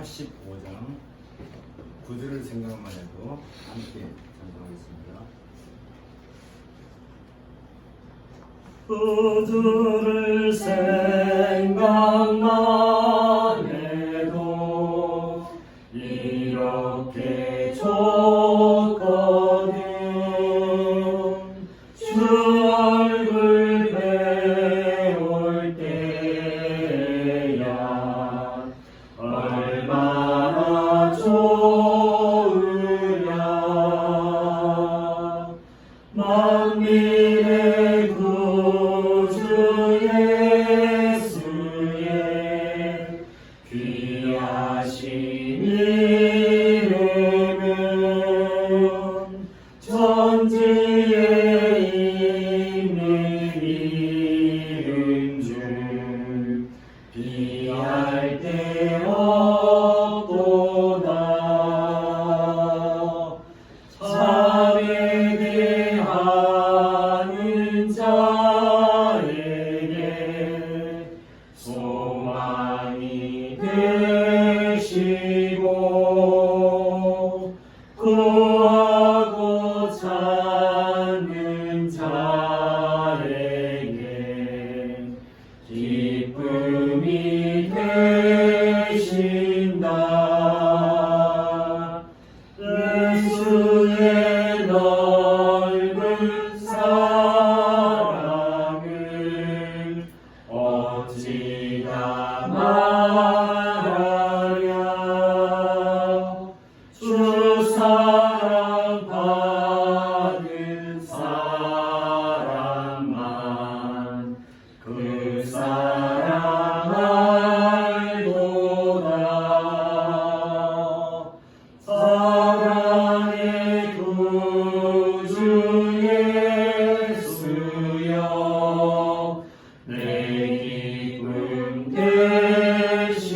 85장 구절을 생각만 해도 함께 찬송하겠습니다. 구주를 생각만 해도 이렇게 좋거든. 주 얼굴 배울 때야 얼마나 좋으랴. 만민의 구주 예수의 귀하신 이름은 천지에 있는 이름 중 비할 데 없도다. 참회하는 자에게 소망이 되시고 구하고 찾는 자에게 기쁨이 되신다. 예수의 넓은 사랑을 어찌다 말하랴. 주 사랑 받은 사람만 그 사랑 알도다. 사랑의 구주 예수여 내 기쁨 되시고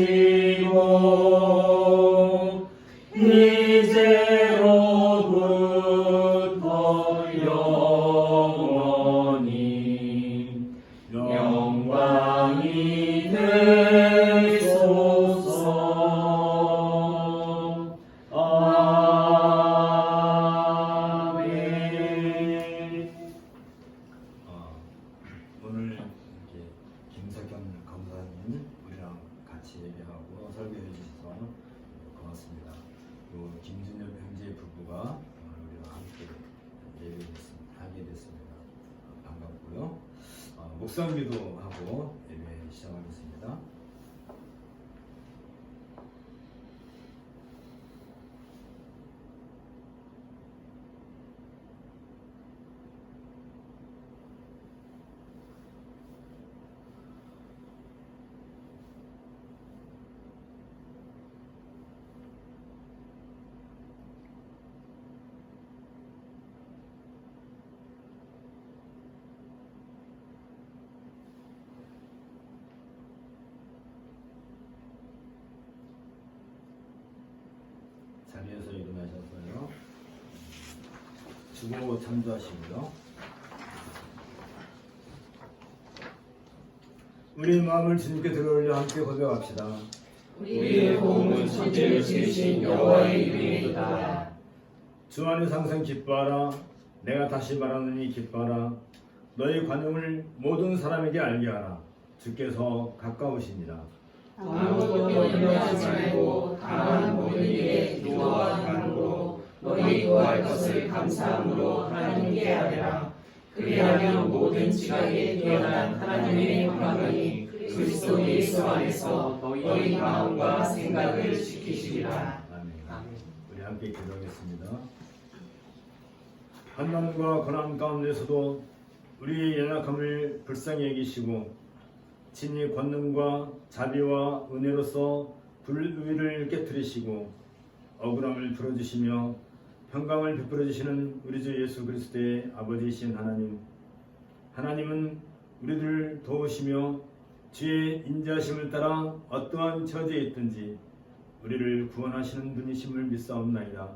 이제로부터 영원히 영광이 되소서. 아멘. 오늘 이렇게 김석경 검사님 우리랑 같이 얘기하고 설교해 주셔서 고맙습니다. 또 김준엽 형제 부부가 우리랑 함께 하게 됐습니다. 반갑고요. 목상기도 하고 예배 시작하겠습니다. 자리에서 일어나셔서요. 주고 참조하시고요. 우리 마음을 주님께 들어올려 함께 고백합시다. 우리의 도움은 천지를 지으신 여호와의 이름이다. 주 안에서 항상 기뻐하라. 내가 다시 말하노니 기뻐하라. 너희 관용을 모든 사람에게 알게 하라. 주께서 가까우시니라. 아무것도 염려하지 말고 다만 모든 일에 기도와 간구로 너희 구할 것을 감사함으로 하나님께 아뢰라. 그리하면 모든 지각에 뛰어난 하나님의 영광이 그리스도 예수 안에서 너희 마음과 생각을 지키시리라. 아멘. 우리 함께 기도하겠습니다. 환난과 고난 가운데서도 우리의 연약함을 불쌍히 여기시고 친히 권능과 자비와 은혜로서 불의를 깨뜨리시고 억울함을 풀어주시며 평강을 베풀어 주시는 우리 주 예수 그리스도의 아버지이신 하나님, 하나님은 우리를 도우시며 주의 인자하심을 따라 어떠한 처지에 있든지 우리를 구원하시는 분이심을 믿사옵나이다.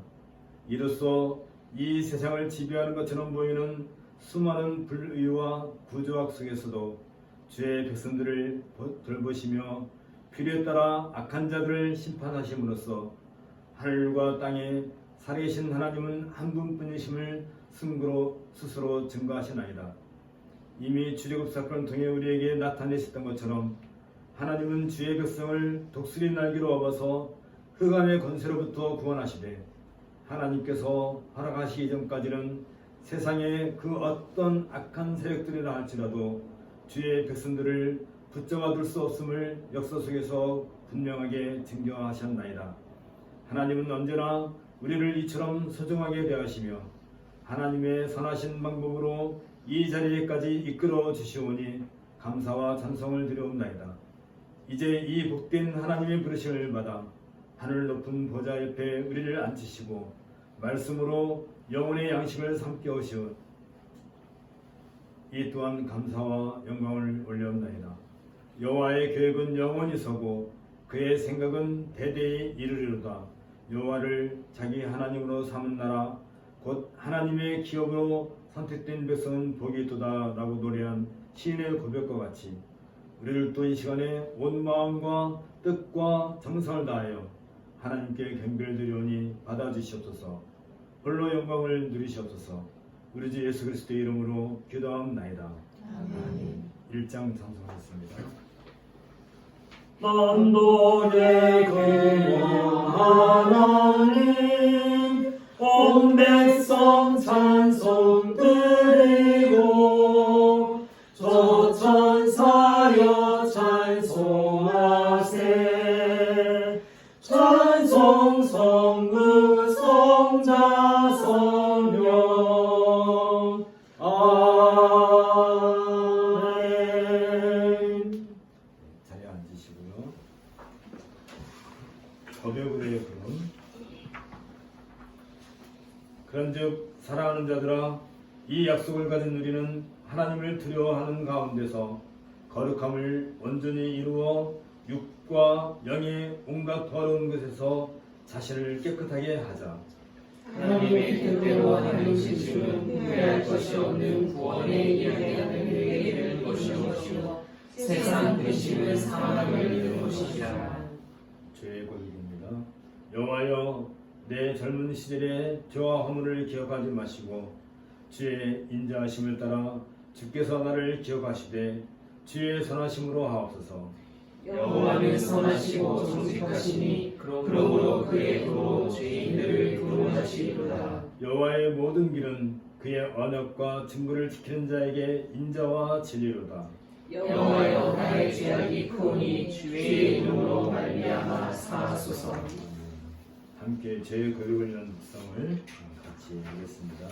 이로써 이 세상을 지배하는 것처럼 보이는 수많은 불의와 구조악 속에서도 주의 백성들을 돌보시며 필요에 따라 악한 자들을 심판하심으로써 하늘과 땅에 살아계신 하나님은 한 분뿐이심을 승부로 스스로 증거하시나이다. 이미 출애굽 사건을 통해 우리에게 나타내셨던 것처럼 하나님은 주의 백성을 독수리 날개로 업어서 흑암의 권세로부터 구원하시되 하나님께서 허락하시기 이전까지는 세상의 그 어떤 악한 세력들이라 할지라도 주의 백성들을 붙잡아 둘 수 없음을 역사 속에서 분명하게 증거하셨나이다. 하나님은 언제나 우리를 이처럼 소중하게 대하시며 하나님의 선하신 방법으로 이 자리에까지 이끌어 주시오니 감사와 찬송을 드려옵나이다. 이제 이 복된 하나님의 부르심을 받아 하늘 높은 보좌 옆에 우리를 앉히시고 말씀으로 영혼의 양식을 삼게 하시오. 이 또한 감사와 영광을 올려옵나이다. 여호와의 계획은 영원히 서고 그의 생각은 대대히 이르리로다. 여호와를 자기 하나님으로 삼은 나라 곧 하나님의 기업으로 선택된 백성은 복이 있도다 라고 노래한 시인의 고백과 같이 우리들도 이 시간에 온 마음과 뜻과 정성을 다하여 하나님께 경배를 드리오니 받아주시옵소서. 홀로 영광을 누리시옵소서. 우리 주 예수 그리스도의 이름으로 기도하옵나이다. 아멘. 1장 찬송하겠습니다. 만독의 그명 하나님 온 백성 찬송 드리고 저 천사여 찬송하세. 찬송 성부 성자 성령 아멘. 자리에 앉으시고요. 거벽의 부름. 그런즉 사랑하는 자들아, 이 약속을 가진 우리는 하나님을 두려워하는 가운데서 거룩함을 온전히 이루어 육과 영의 온갖 더러운 것에서 자신을 깨끗하게 하자. 하나님의 뜻대로 하는 진심은 후회할 것이 없는 구원의 이야기하는 그에게 이르는 것이요 세상 근심은 사망을 이루는 것이라. 죄의 고백입니다. 여호와여, 내 젊은 시절의 죄와 허물을 기억하지 마시고 주의 인자하심을 따라 주께서 나를 기억하시되 주의 선하심으로 하옵소서. 여호와는 선하시고 정직하시니 그러므로 그의 도로 죄인들을 구원하시리로다. 여호와의 모든 길은 그의 언약과 증거를 지키는 자에게 인자와 진리로다. 여호와여, 나의 죄악이 크오니 주의 이름으로 말미암아 사하소서. 함께 죄의 고백을 위한 묵상을 같이 하겠습니다.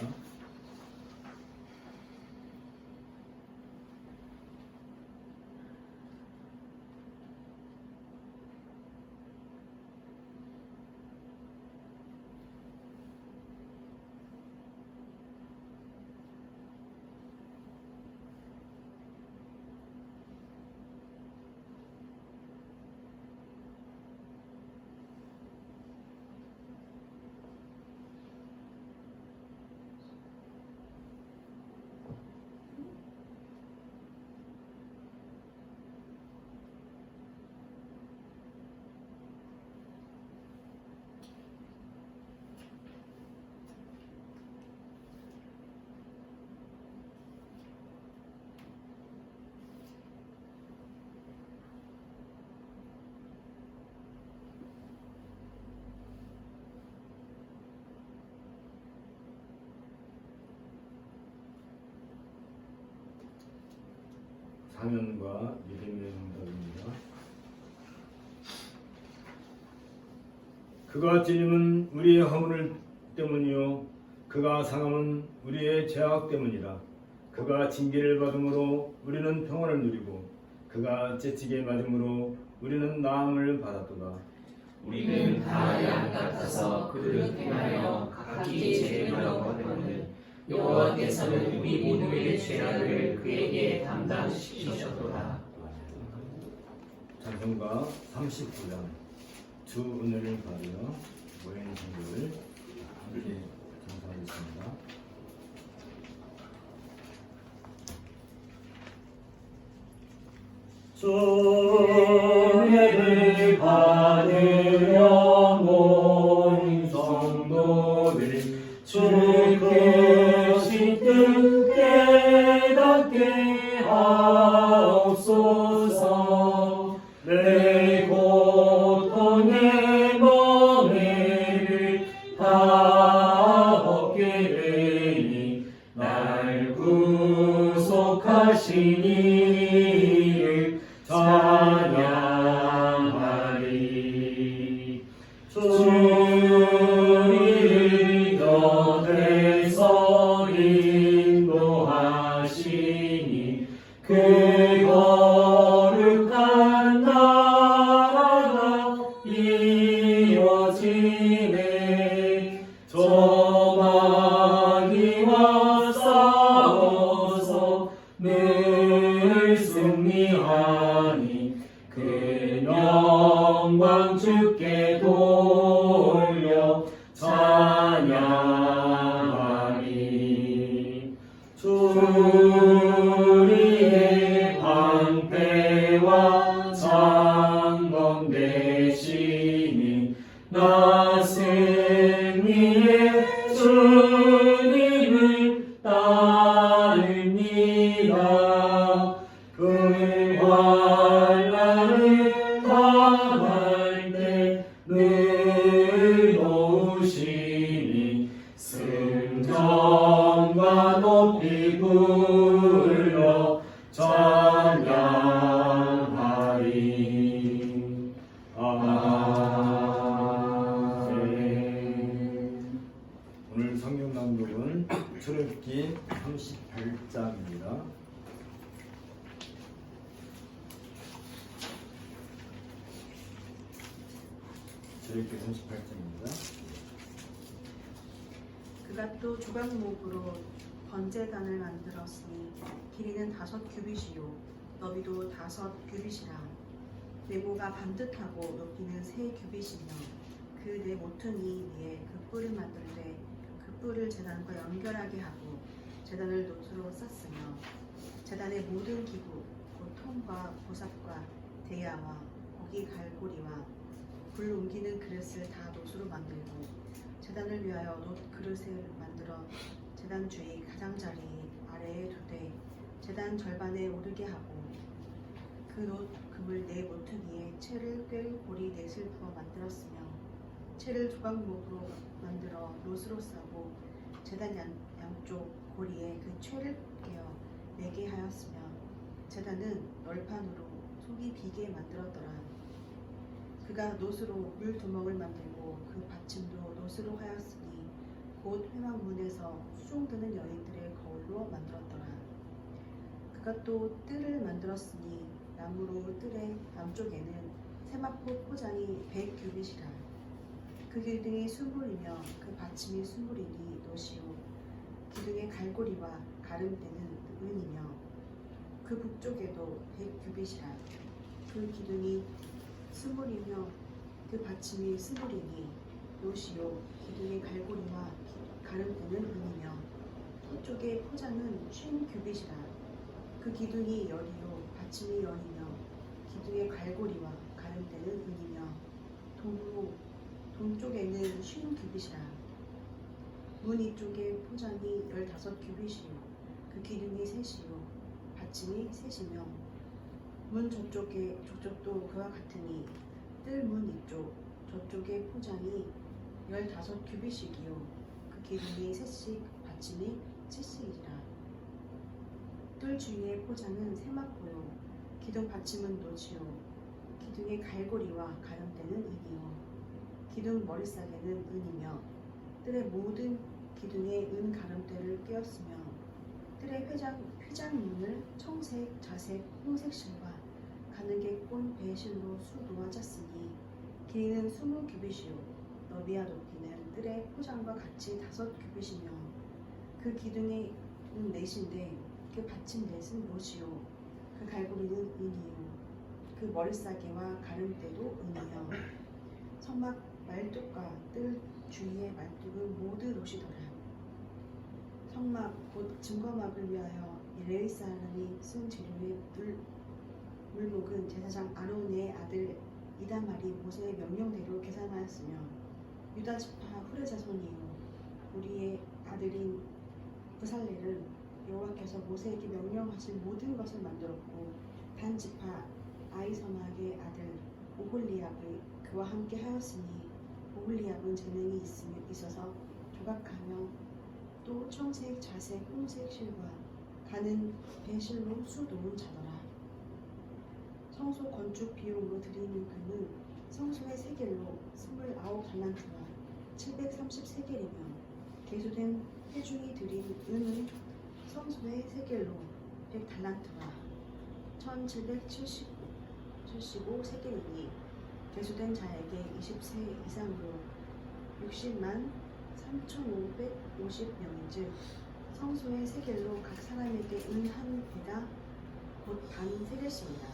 사명과 믿음의 응답입니다. 그가 찔림은 우리의 허물 때문이요 그가 상함은 우리의 죄악 때문이라. 그가 징계를 받음으로 우리는 평안을 누리고 그가 채찍에 맞음으로 우리는 나음을 받았도다. 우리는 다 양 같아서 그를 행하여 각기 죄를 얻거든 여호와께서는 우리 모두의 죄악을 그에게 담당시키셨도다. 찬송가 39장 주 은혜를 받으며 모인 성도를 함께 찬송하겠습니다. 주 은혜를 받으려온 성도들 주 크신 뜻 깨닫게 하옵소서. 내 고통의 멍에를 다 벗게 되니 날 구속하신 이를 찬양하리. 주를 곁에서 인도하시니 그 거룩한 나라가 이어지네. 저마귀와 싸워서 늘 승리하니 그 영광 주께 돌려 찬양하리. 우리의 방패와 장검 되시니 나 승리의 주님을 따릅니다. 그 환난을 당할 때 늘 도우시니 승전과 높이 불러 찬양하리. 아멘. 오늘 성경 낭독은 출애굽기 38장입니다. 출애굽기 38장입니다. 그가 또 조각목으로 번제단을 만들었으니 길이는 5규빗이요 너비도 5규빗이라. 네모가 반듯하고 높이는 3규빗이며 그 네 모퉁이 위에 그 뿔을 만들되 그 뿔을 제단과 연결하게 하고 제단을 놋으로 쌌으며 제단의 모든 기구 곧 통과 보삽과 대야와 고기 갈고리와 불 옮기는 그릇을 다 놋으로 만들고 제단을 위하여 놋 그릇을 만들어 제단 주위 가장자리 아래에 두되 제단 절반에 오르게 하고 그 놋 그물 네 모퉁이에 채를 꿰 고리 넷을 부어 만들었으며 채를 조각목으로 만들어 놋으로 싸고 제단 양쪽 고리에 그 채를 꿰어 매게 하였으며 제단은 널판으로 속이 비게 만들었더라. 그가 놋으로 물두멍을 만들고 그 받침도 놋으로 하였으니 곧 회막문에서 수종드는 여인들의 거울로 만들었더라. 그가 또 뜰을 만들었으니 나무로 뜰의 남쪽에는 세마포 포장이 100규빗이라. 그 기둥이 20이며 그 받침이 20이니 놋이요 기둥의 갈고리와 가름대는 은이며 그 북쪽에도 100규빗이라. 그 기둥이 20이며 그 받침이 20이니 놋이요 기둥의 갈고리와 가름대는 은이며 서쪽의 포장은 50규빗이라. 그 기둥이 열이요 받침이 열이며 기둥의 갈고리와 가름대는 은이며 동쪽에는 50규빗이라. 문 이쪽의 포장이 15규빗이요 그 기둥이 셋이요 받침이 셋이며 문 저쪽도 그와 같으니 뜰 문 이쪽 저쪽의 포장이 15규빗이기요 그 기둥이 셋씩 받침이 셋씩이라. 뜰 주위의 포장은 세마포요 기둥 받침은 놋이요 기둥의 갈고리와 가름대는 은이요 기둥 머리싸개는 은이며 뜰의 모든 기둥에 은 가름대를 꿰었으며 뜰의 회장문을 청색, 자색, 홍색 실과 가늘게 꼰 배실로 수놓아 짰으니 길이는 20규빗이요 너비와 높이는 뜰의 포장과 같이 5규빗이며 그 기둥의 은 넷인데 그 받침 넷은 놋이요 그 갈고리는 은이요 그 머리싸개와 가름대도 은이요 성막 말뚝과 뜰 주위의 말뚝은 모두 놋이더라. 성막 곧 증거막을 위하여 레위 사람이 쓴 재료의 물목은 제사장 아론의 아들 이다말이 모세의 명령대로 계산하였으며 유다 지파 후레 자손이요 우리의 아들인 브살렐은 여호와께서 모세에게 명령하신 모든 것을 만들었고 단 지파 아이서막의 아들 오홀리압이 그와 함께 하였으니 오홀리압은 재능이 있어서 조각하며 또 청색, 자색, 홍색 실과 가는 배실로 수 놓은 자더라. 성소 건축 비용으로 드리는 금은 성소의 세겔로 29달란트와 730세겔이며 계수된 회중이 드린 은은 성소의 세겔로 100달란트와 1775세겔이니 계수된 자에게 20세 이상으로 60만 3,550명인즉 성소의 세겔로 각 사람에게 은 한 배가 곧 반 세겔씩이다.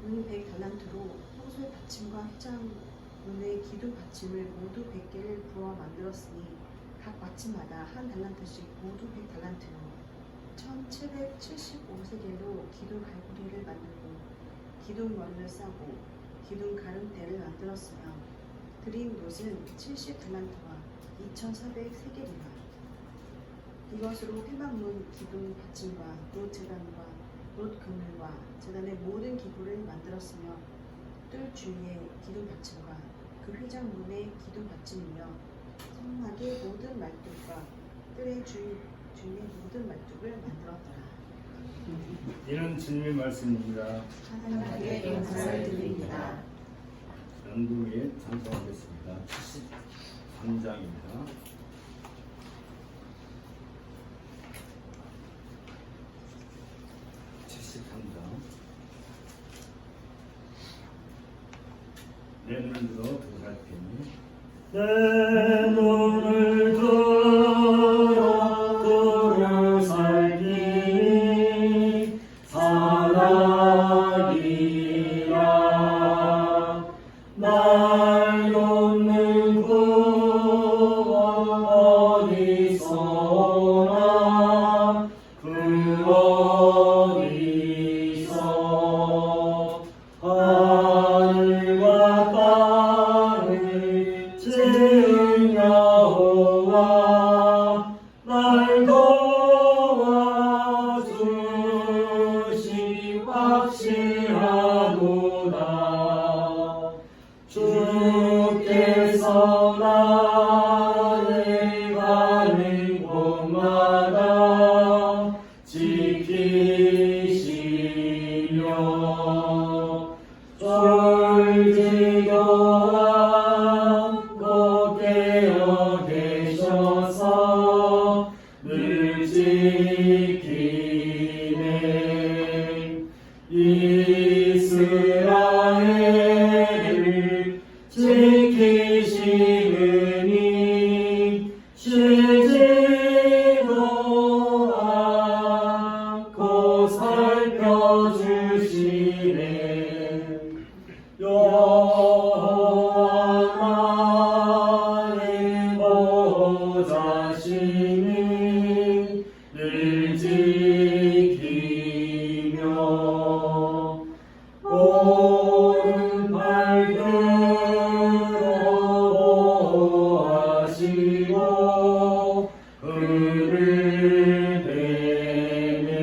은 100달란트로 성소의 받침과 휘장문의 기둥 받침을 모두 100개를 부어 만들었으니 각 받침마다 한 달란트씩 모두 100달란트로 1775세겔로 기둥 갈고리를 만들고 기둥 머리를 싸고 기둥 가름대를 만들었으며 드린 놋은 70달란트와 2400세겔이라. 이것으로 회막문 기둥 받침과 놋 재단과 놋 그물과 재단의 모든 기구를 만들었으며 뜰 주위의 기둥 받침과 그 휘장문의 기둥 받침이며 성막의 모든 말뚝과 뜰의 주위의 모든 말뚝을 만들었더라. 이는 주님의 말씀입니다. 하나님께 영광을 드립니다. 연두에 찬송하겠습니다. 73장입니다. 내 눈을 들어 두 살펴니 내 눈을 들어 그를 살리니 사랑이라. 날 놓는 구원 어디서 오나 그 어디서 하늘과 땅을 지은 여호와 날 도와주시 확실하도다. 주께서 나를 가는 곳마다 지키시며 졸지도 않고 깨어 계셔서 늘 지키네. 이스라엘을 지키시느니 쉬지도 않고 살펴주시네. 여호와 나의 보호자시니 늘 지키며 오른팔 들어 보호하시고 그를 대네.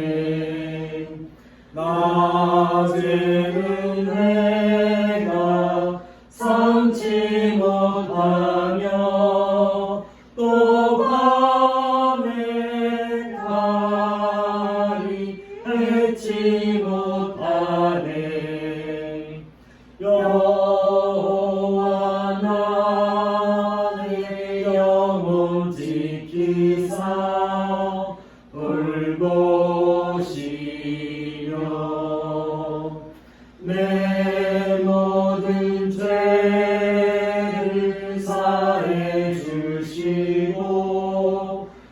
낮에는 해가 삼지 못하며 또 밤에 달이 해치 못하네. 여호와 나의 영혼 지키사 돌보시며 내 모든 죄를 사해 주시고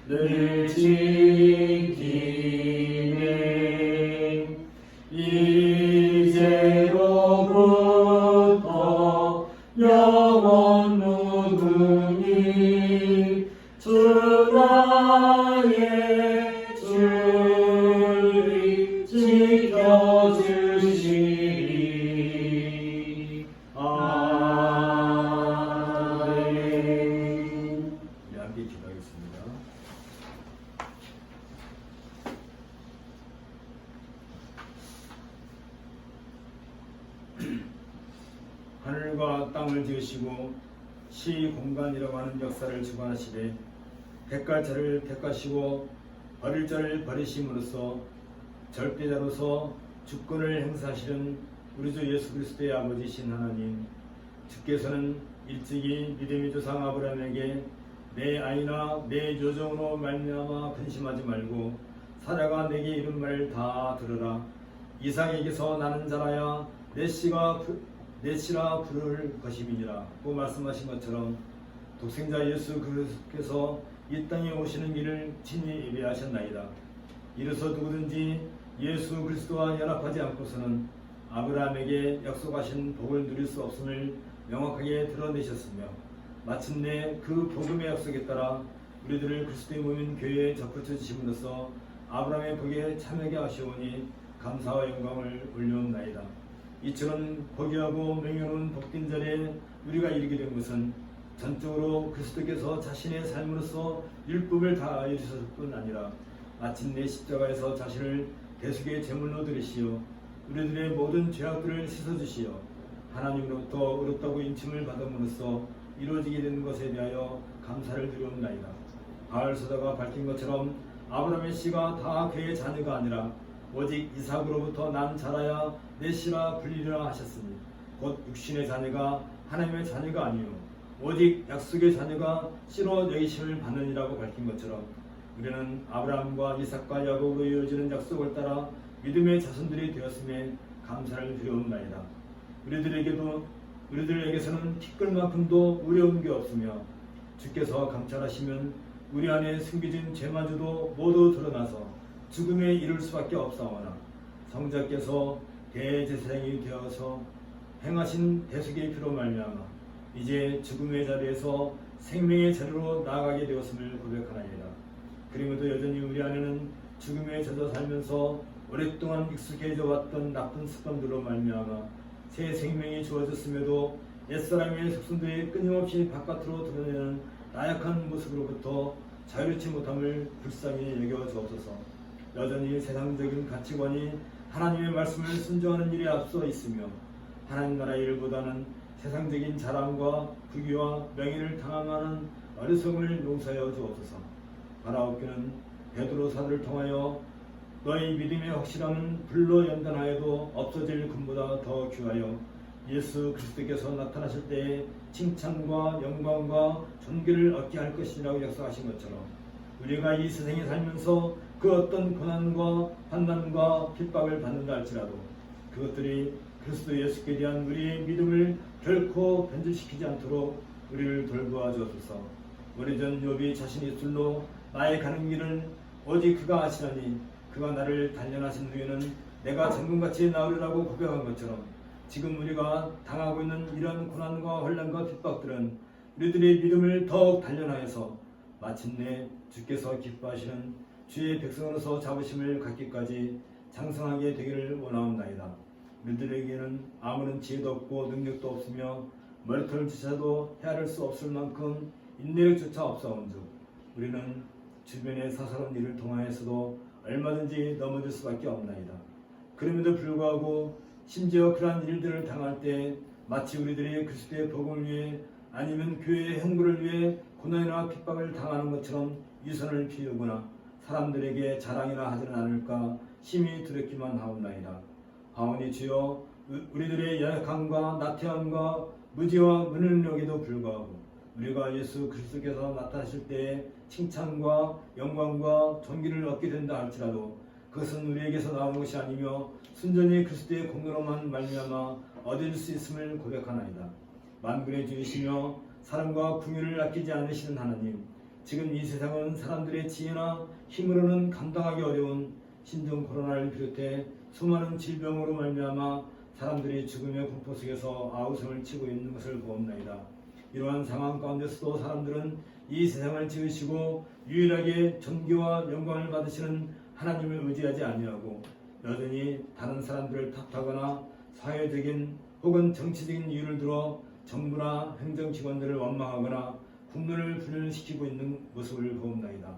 늘 지키네. 이제로부터 아멘. 우리 함께 기도하겠습니다. 하늘과 땅을 지으시고 시 공간이라고 하는 역사를 주관하시되 택할 자를 택하시고 버릴 자를 버리심으로써 절대자로서 주권을 행사하시는 우리 주 예수 그리스도의 아버지신 하나님, 주께서는 일찍이 믿음의 조상 아브라함에게 내 아이나 내 조정으로 말미암아 근심하지 말고 사자가 내게 이른 말을 다 들으라. 이삭에게서 나는 자라야 내 씨라 부를 것임이니라 고 말씀하신 것처럼 독생자 예수 그리스도께서 이 땅에 오시는 길을 친히 예비하셨나이다. 이로써 누구든지 예수 그리스도와 연합하지 않고서는 아브라함에게 약속하신 복을 누릴 수 없음을 명확하게 드러내셨으며 마침내 그 복음의 약속에 따라 우리들을 그리스도의 몸인 교회에 접붙여 주심으로써 아브라함의 복에 참여하게 하시오니 감사와 영광을 올려옵나이다. 이처럼 복이하고 명예로운 복된 자리에 우리가 이르게 된 것은 전적으로 그리스도께서 자신의 삶으로서 율법을 다하여 주셨을 뿐 아니라 마침내 십자가에서 자신을 대속의 제물로 드리시어 우리들의 모든 죄악들을 씻어주시어 하나님으로부터 의롭다고 인침을 받음으로써 이루어지게 된 것에 대하여 감사를 드리옵나이다. 바알서다가 밝힌 것처럼 아브라함의 씨가 다 그의 자녀가 아니라 오직 이삭으로부터 난 자라야 내 씨라 불리리라 하셨으니 곧 육신의 자녀가 하나님의 자녀가 아니요 오직 약속의 자녀가 씨로 여기심을 받느니라고 밝힌 것처럼 우리는 아브라함과 이삭과 야곱으로 이어지는 약속을 따라 믿음의 자손들이 되었음에 감사를 드리옵나이다. 우리들에게서는 티끌만큼도 우려운 게 없으며 주께서 감찰하시면 우리 안에 숨겨진 죄마저도 모두 드러나서 죽음에 이를 수밖에 없사오나 성자께서 대제사장이 되어서 행하신 대속의 피로 말미암아 이제 죽음의 자리에서 생명의 자리로 나아가게 되었음을 고백하나이다. 그리고도 여전히 우리 안에는 죽음에 젖어 살면서 오랫동안 익숙해져 왔던 나쁜 습관들로 말미암아 새 생명이 주어졌음에도 옛사람의 속성들이 끊임없이 바깥으로 드러내는 나약한 모습으로부터 자유롭지 못함을 불쌍히 여겨 주옵소서. 여전히 세상적인 가치관이 하나님의 말씀을 순종하는 일에 앞서 있으며 하나님 나라의 일보다는 세상적인 자랑과 부귀와 명예를 탐하는 어리석음을 용서하여 주옵소서. 바라옵기는 베드로 사도를 통하여 너희 믿음의 확실함은 불로 연단하여도 없어질 금보다 더 귀하여 예수 그리스도께서 나타나실 때에 칭찬과 영광과 존귀를 얻게 할 것이라고 약속하신 것처럼 우리가 이 세상에 살면서 그 어떤 고난과 환난과 핍박을 받는다 할지라도 그것들이 그리스도 예수께 대한 우리의 믿음을 결코 변질시키지 않도록 우리를 돌보아 주옵소서. 오래전 욥이 자신의 술로 나의 가는 길은 오직 그가 아시나니 그가 나를 단련하신 후에는 내가 정금같이 나으리라고 고백한 것처럼 지금 우리가 당하고 있는 이런 고난과 혼란과 핍박들은 우리들의 믿음을 더욱 단련하여서 마침내 주께서 기뻐하시는 주의 백성으로서 자부심을 갖기까지 장성하게 되기를 원하옵나이다. 우리들에게는 아무런 지혜도 없고 능력도 없으며 머리털조차도 헤아릴 수 없을 만큼 인내력조차 없사온즉 우리는 주변의 사사로운 일을 통하여서도 얼마든지 넘어질 수밖에 없나이다. 그럼에도 불구하고 심지어 그러한 일들을 당할 때 마치 우리들이 그리스도의 복음을 위해 아니면 교회의 행보를 위해 고난이나 핍박을 당하는 것처럼 위선을 피우거나 사람들에게 자랑이나 하지는 않을까 심히 두렵기만 하옵나이다. 하오니 주여 우리들의 연약함과 나태함과 무지와 무능력에도 불구하고 우리가 예수 그리스도께서 나타나실 때에 칭찬과 영광과 존귀를 얻게 된다 할지라도 그것은 우리에게서 나오는 것이 아니며 순전히 그리스도의 공로로만 말미암아 얻을 수 있음을 고백하나이다. 만군의 주이시며 사랑과 궁유를 아끼지 않으시는 하나님, 지금 이 세상은 사람들의 지혜나 힘으로는 감당하기 어려운 신종 코로나를 비롯해 수많은 질병으로 말미암아 사람들이 죽음의 공포 속에서 아우성을 치고 있는 것을 보옵나이다. 이러한 상황 가운데서도 사람들은 이 세상을 지으시고 유일하게 존귀와 영광을 받으시는 하나님을 의지하지 아니하고 여전히 다른 사람들을 탓하거나 사회적인 혹은 정치적인 이유를 들어 정부나 행정기관들을 원망하거나 국론을 분열시키고 있는 모습을 보옵나이다.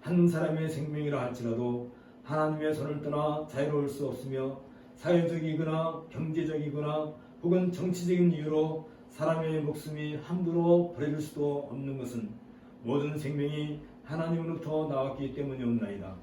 한 사람의 생명이라 할지라도 하나님의 손을 떠나 자유로울 수 없으며 사회적이거나 경제적이거나 혹은 정치적인 이유로 사람의 목숨이 함부로 버려질 수도 없는 것은 모든 생명이 하나님으로부터 나왔기 때문이옵나이다.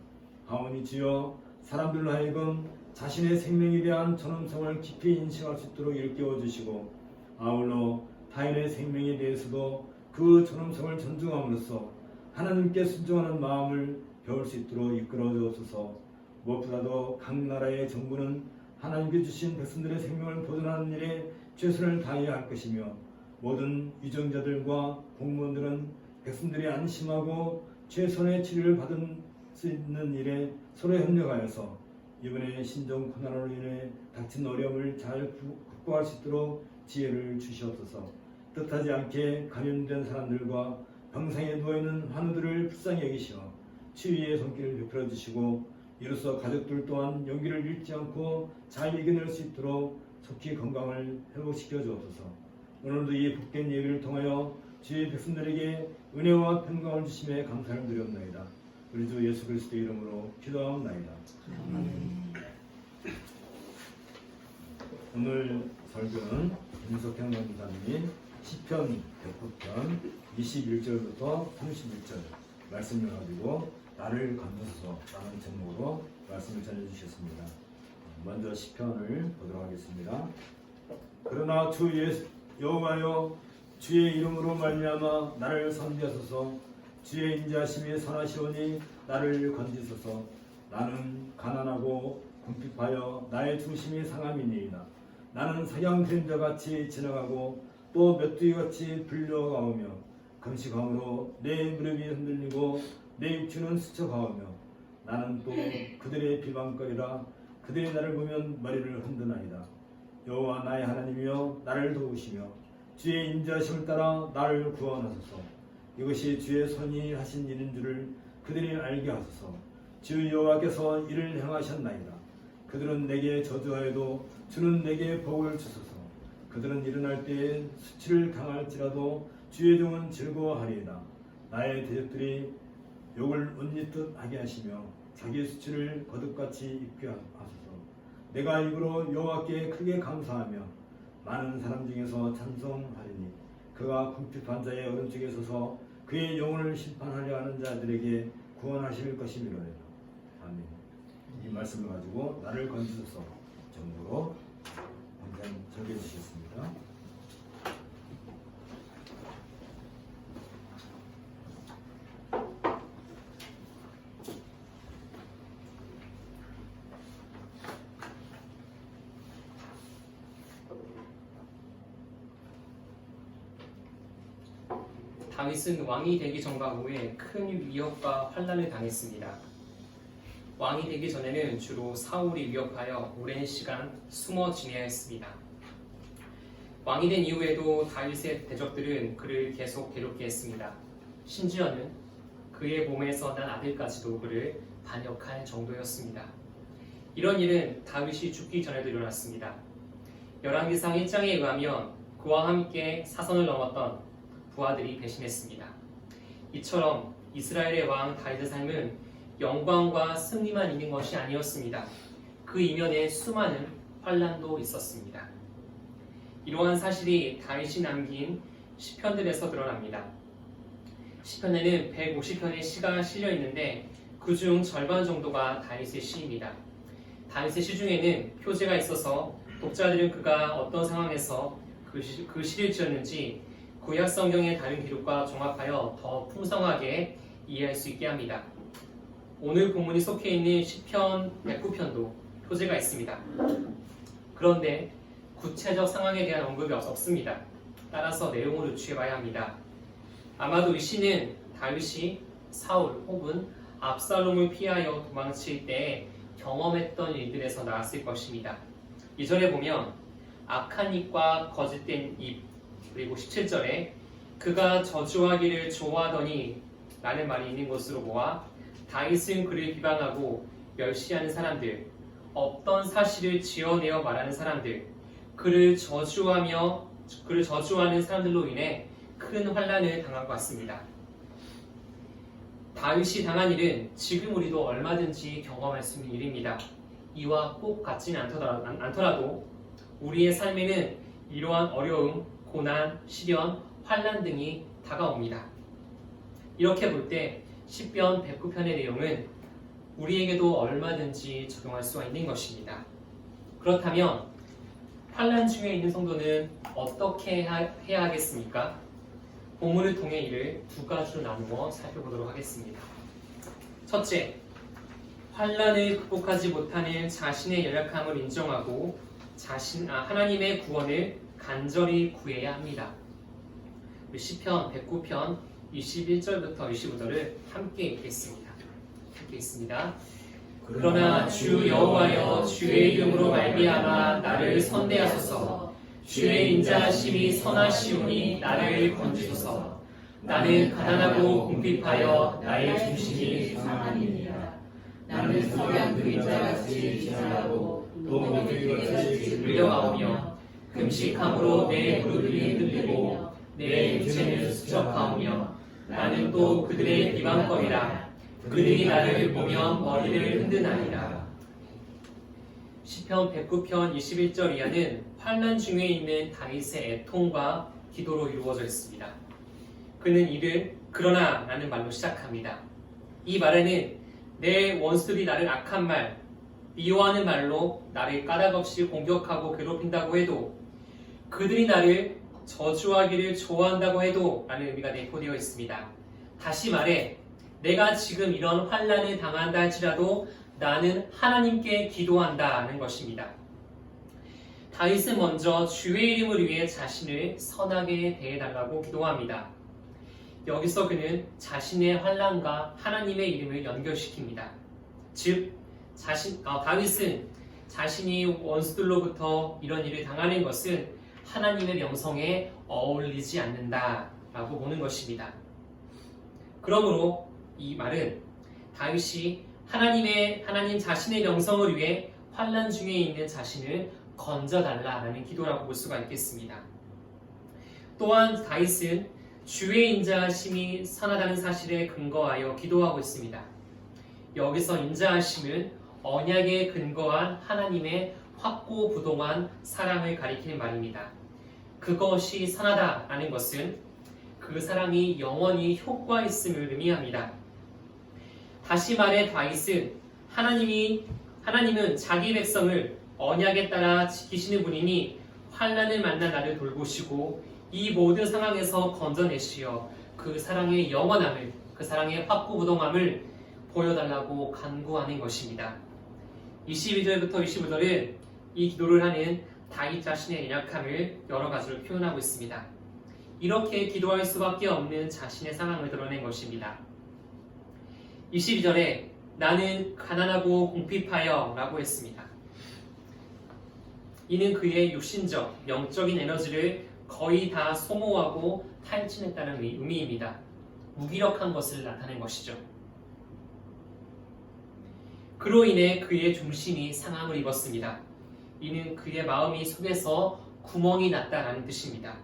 하오니 주여 사람들로 하여금 자신의 생명에 대한 존엄성을 깊이 인식할 수 있도록 일깨워 주시고 아울러 타인의 생명에 대해서도 그 존엄성을 존중함으로써 하나님께 순종하는 마음을 배울 수 있도록 이끌어 주옵소서. 무엇보다도 각 나라의 정부는 하나님께 주신 백성들의 생명을 보존하는 일에 최선을 다해야 할 것이며 모든 유정자들과 공무원들은 백성들이 안심하고 최선의 치료를 받을 수 있는 일에 서로 협력하여서 이번에 신종 코로나로 인해 닥친 어려움을 잘 극복할 수 있도록 지혜를 주시옵소서. 뜻하지 않게 감염된 사람들과 병상에 누워있는 환우들을 불쌍히 여기시어 치유의 손길을 베풀어 주시고 이로써 가족들 또한 용기를 잃지 않고 잘 이겨낼 수 있도록 속히 건강을 회복시켜 주옵소서. 오늘도 이 복된 예배를 통하여 주의 백성들에게 은혜와 평강을 주심에 감사를 드렸나이다. 우리 주 예수 그리스도 이름으로 기도하옵나이다. 오늘 설교는 김석현 원사님이 시편 109편 21절부터 31절 말씀을 가지고 나를 건져서라는 제목으로 말씀을 전해주셨습니다. 먼저 시편을 보도록 하겠습니다. 그러나 주 여호와여 주의 이름으로 말미암아 나를 선지하소서. 주의 인자하심이 선하시오니 나를 건지소서. 나는 가난하고 궁핍하여 나의 중심이 상함이니이다. 나는 사냥된 자같이 지나가고 또 메뚜기같이 불려가오며 금식함으로 내 무릎이 흔들리고 내 육체는 스쳐가오며 나는 또 그들의 비방거리라. 그들이 나를 보면 머리를 흔드나이다. 여호와 나의 하나님이여 나를 도우시며 주의 인자하심을 따라 나를 구원하소서. 이것이 주의 손이 하신 일인 줄을 그들이 알게 하소서. 주 여호와께서 이를 행하셨나이다. 그들은 내게 저주하여도 주는 내게 복을 주소서. 그들은 일어날 때에 수치를 당할지라도 주의 종은 즐거워하리이다. 나의 대적들이 욕을 옷입듯 하게 하시며 자기 수치를 거듭같이 입게 하소서. 내가 입으로 여호와께 크게 감사하며 많은 사람 중에서 찬송하리니 그가 궁핍한 자의 오른쪽에 서서 그의 영혼을 심판하려 하는 자들에게 구원하실 것이미로다. 아멘. 이 말씀을 가지고 나를 건지소서 정도로 원장 설교해 주시겠습니다. 다윗은 왕이 되기 전과 후에 큰 위협과 환난을 당했습니다. 왕이 되기 전에는 주로 사울이 위협하여 오랜 시간 숨어 지내야 했습니다. 왕이 된 이후에도 다윗의 대적들은 그를 계속 괴롭게 했습니다. 심지어는 그의 몸에서 난 아들까지도 그를 반역할 정도였습니다. 이런 일은 다윗이 죽기 전에도 일어났습니다. 열왕기상 1장에 의하면 그와 함께 사선을 넘었던 부하들이 배신했습니다. 이처럼 이스라엘의 왕 다윗의 삶은 영광과 승리만 있는 것이 아니었습니다. 그 이면에 수많은 환난도 있었습니다. 이러한 사실이 다윗이 남긴 시편들에서 드러납니다. 시편에는 150편의 시가 실려 있는데 그중 절반 정도가 다윗의 시입니다. 다윗의 시 중에는 표제가 있어서 독자들은 그가 어떤 상황에서 그 시를 지었는지 구약 성경의 다른 기록과 종합하여 더 풍성하게 이해할 수 있게 합니다. 오늘 본문이 속해 있는 시편 109편도 표제가 있습니다. 그런데 구체적 상황에 대한 언급이 없습니다. 따라서 내용을 유추해봐야 합니다. 아마도 이 시는 다윗이 사울 혹은 압살롬을 피하여 도망칠 때 경험했던 일들에서 나왔을 것입니다. 2절에 보면 악한 입과 거짓된 입, 그리고 17절에 그가 저주하기를 좋아하더니 라는 말이 있는 것으로 모아 다윗은 그를 비방하고 멸시하는 사람들, 없던 사실을 지어내어 말하는 사람들, 그를 저주하는 사람들로 인해 큰 환난을 당한 것 같습니다. 다윗이 당한 일은 지금 우리도 얼마든지 경험할 수 있는 일입니다. 이와 꼭 같지는 않더라도 우리의 삶에는 이러한 어려움, 고난, 시련, 환난 등이 다가옵니다. 이렇게 볼 때 시편 109편의 내용은 우리에게도 얼마든지 적용할 수가 있는 것입니다. 그렇다면 환난 중에 있는 성도는 어떻게 해야 하겠습니까? 본문을 통해 이를 두 가지로 나누어 살펴보도록 하겠습니다. 첫째, 환난을 극복하지 못하는 자신의 연약함을 인정하고 하나님의 구원을 간절히 구해야 합니다. 우리 시편 109편 21절부터 25절을 함께 읽겠습니다. 그러나 주 여호와여, 주의 이름으로 말미암아 나를 선대하소서. 주의 인자하심이 선하시오니 나를 건지소서. 나는 가난하고 궁핍하여 나의 중심이 상하니라. 나는 석양 그림자같이 지나가고 동무들같이 물려가오며 금식함으로 내 무릎이 흔들리고 내 육체는 수척하오며 나는 또 그들의 비방거리라. 그들이 나를 보면 머리를 흔드나이다. 시편 109편 21절 이하는 환난 중에 있는 다윗의 애통과 기도로 이루어져 있습니다. 그는 이를 그러나 라는 말로 시작합니다. 이 말에는 내 원수들이 나를 악한 말, 미워하는 말로 나를 까닭없이 공격하고 괴롭힌다고 해도, 그들이 나를 저주하기를 좋아한다고 해도 라는 의미가 내포되어 있습니다. 다시 말해 내가 지금 이런 환난을 당한다 할지라도 나는 하나님께 기도한다는 것입니다. 다윗은 먼저 주의 이름을 위해 자신을 선하게 대해달라고 기도합니다. 여기서 그는 자신의 환난과 하나님의 이름을 연결시킵니다. 즉, 다윗은 자신이 원수들로부터 이런 일을 당하는 것은 하나님의 명성에 어울리지 않는다라고 보는 것입니다. 그러므로 이 말은 다윗이 하나님 자신의 명성을 위해 환난 중에 있는 자신을 건져달라라는 기도라고 볼 수가 있겠습니다. 또한 다윗은 주의 인자하심이 선하다는 사실에 근거하여 기도하고 있습니다. 여기서 인자하심은 언약에 근거한 하나님의 확고부동한 사랑을 가리키는 말입니다. 그것이 선하다라는 것은 그 사랑이 영원히 효과 있음을 의미합니다. 다시 말해 다윗은 하나님은 자기 백성을 언약에 따라 지키시는 분이니 환난을 만나 나를 돌보시고 이 모든 상황에서 건져내시어 그 사랑의 영원함을, 그 사랑의 확고부동함을 보여달라고 간구하는 것입니다. 22절부터 25절은 이 기도를 하는 다윗 자신의 연약함을 여러 가지로 표현하고 있습니다. 이렇게 기도할 수밖에 없는 자신의 상황을 드러낸 것입니다. 22절에 나는 가난하고 궁핍하여 라고 했습니다. 이는 그의 육신적, 영적인 에너지를 거의 다 소모하고 탈진했다는 의미입니다. 무기력한 것을 나타낸 것이죠. 그로 인해 그의 중심이 상함을 입었습니다. 이는 그의 마음이 속에서 구멍이 났다라는 뜻입니다.